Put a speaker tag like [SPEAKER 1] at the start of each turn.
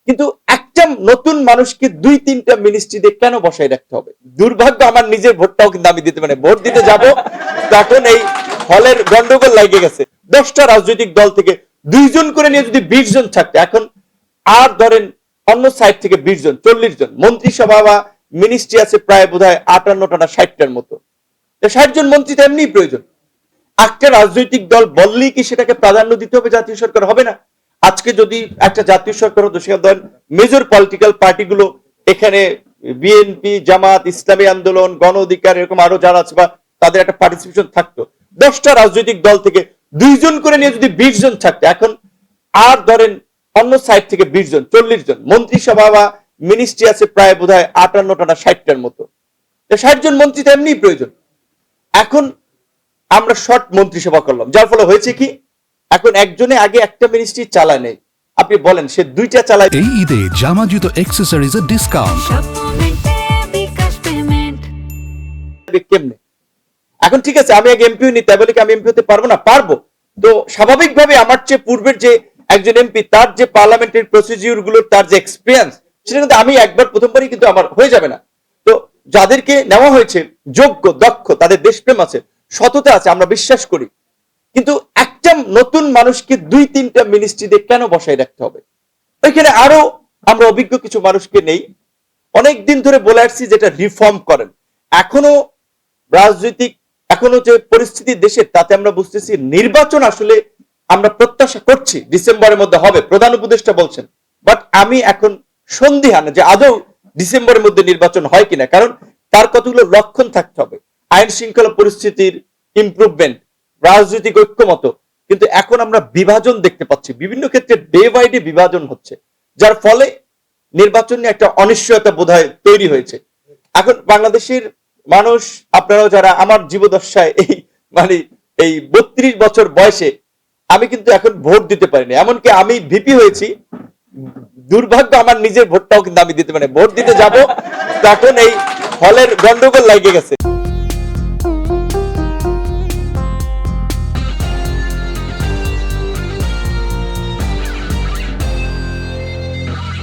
[SPEAKER 1] কিন্তু একটা নতুন মানুষকে দুই তিনটা মিনিস্ট্রিতে কেন বসায় রাখতে হবে? দুর্ভাগ্য আমার নিজের ভোটটাও কিন্তু আমি দিতে পারি, ভোট দিতে যাব তখন এই হলের গন্ডগোল লাগে গেছে। 10টা রাজনৈতিক দল থেকে 2 জন করে নিয়ে যদি 20 জন থাকতো, এখন আর ধরেন অন্য সাইড থেকে 20 জন 40 জন মন্ত্রিসভা বা মিনিস্ট্রি আছে প্রায় বোধহয় 58টা না 60টার মতো। 60 জন মন্ত্রী তো এমনি প্রয়োজন। একটা রাজনৈতিক দল বললেই কি সেটাকে প্রাধান্য দিতে হবে? জাতীয় সরকার হবে না। আজকে যদি একটা জাতীয় সরকার হতো, সেখানে ধরেন মেজর পলিটিক্যাল পার্টিগুলো এখানে বিএনপি, জামাত, ইসলামী আন্দোলন, গণ অধিকার, এরকম আরো যারা আছে বা তাদের একটা পার্টিসিপেশন থাকতো। 10টা রাজনৈতিক দল থেকে 2 জন করে নিয়ে যদি 20 জন থাকতো, এখন আর ধরেন অন্য সাইড থেকে 20 জন 40 জন মন্ত্রিসভা বা মিনিস্ট্রি আছে প্রায় বোধহয় 58টা না 60টার মতো। 60 জন মন্ত্রী তো এমনি প্রয়োজন। এখন আমরা শর্ট মন্ত্রিসভা করলাম, যার ফলে হয়েছে কি, এখন একজনে আগে একটা মিনিস্ট্রি চালায় নেই, আপনি বলেন সে 2টা চালায়
[SPEAKER 2] এই ঈদে জামা জুতো অ্যাক্সেসরিজ এর ডিসকাউন্ট
[SPEAKER 1] কেমনে? এখন ঠিক আছে, আমি আগে এমপি নিতে বলে কি আমি এমপি হতে পারবো না? পারবো। তো স্বাভাবিকভাবে আমার চেয়ে পূর্বের যে একজন এমপি, তার যে পার্লামেন্টের প্রসিডিউর গুলো, তার যে এক্সপিরিয়েন্স, সেটা কিন্তু আমি একবার প্রথমবারই কিন্তু আমার হয়ে যাবে না। তো যাদেরকে নেওয়া হয়েছে যোগ্য, দক্ষ, তাদের দেশপ্রেম আছে, সততা আছে, আমরা বিশ্বাস করি। কিন্তু একটা নতুন মানুষকে 2-3টা মিনিস্ট্রিতে কেন বসায় রাখতে হবে? ওইখানে আরো আমরা অভিজ্ঞ কিছু মানুষকে নেই, অনেকদিন ধরে বলে আসছি যেটা রিফর্ম করেন। এখনো রাজনৈতিক এখনো যে পরিস্থিতি দেশের, তাতে আমরা বুঝতেছি নির্বাচন আসলে আমরা প্রত্যাশা করছি ডিসেম্বরের মধ্যে হবে, প্রধান উপদেষ্টা বলছেন। বাট আমি এখন সন্দিহান যে আদৌ ডিসেম্বরের মধ্যে নির্বাচন হয় কিনা, কারণ তার কতগুলো লক্ষণ থাকতে হবে। আইন শৃঙ্খলা পরিস্থিতির ইমপ্রুভমেন্ট, রাজনৈতিক ঐক্যমত। কিন্তু এখন আমরা বিভাজন দেখতে পাচ্ছি, বিভিন্ন ক্ষেত্রে ডে বাই ডে বিভাজন হচ্ছে, যার ফলে নির্বাচন নিয়ে একটা অনিশ্চয়তা বোধহয় তৈরি হয়েছে। এখন বাংলাদেশের মানুষ, আপনারাও যারা আমার জীবদশায় এই মানে এই 32 বছর বয়সে আমি কিন্তু এখন ভোট দিতে পারিনি, এমনকি আমি ভিপি হয়েছি। দুর্ভাগ্য আমার নিজের ভোটটাও কিন্তু আমি দিতে পারি, ভোট দিতে যাব তখন এই হলের গন্ডগোল লাগে গেছে।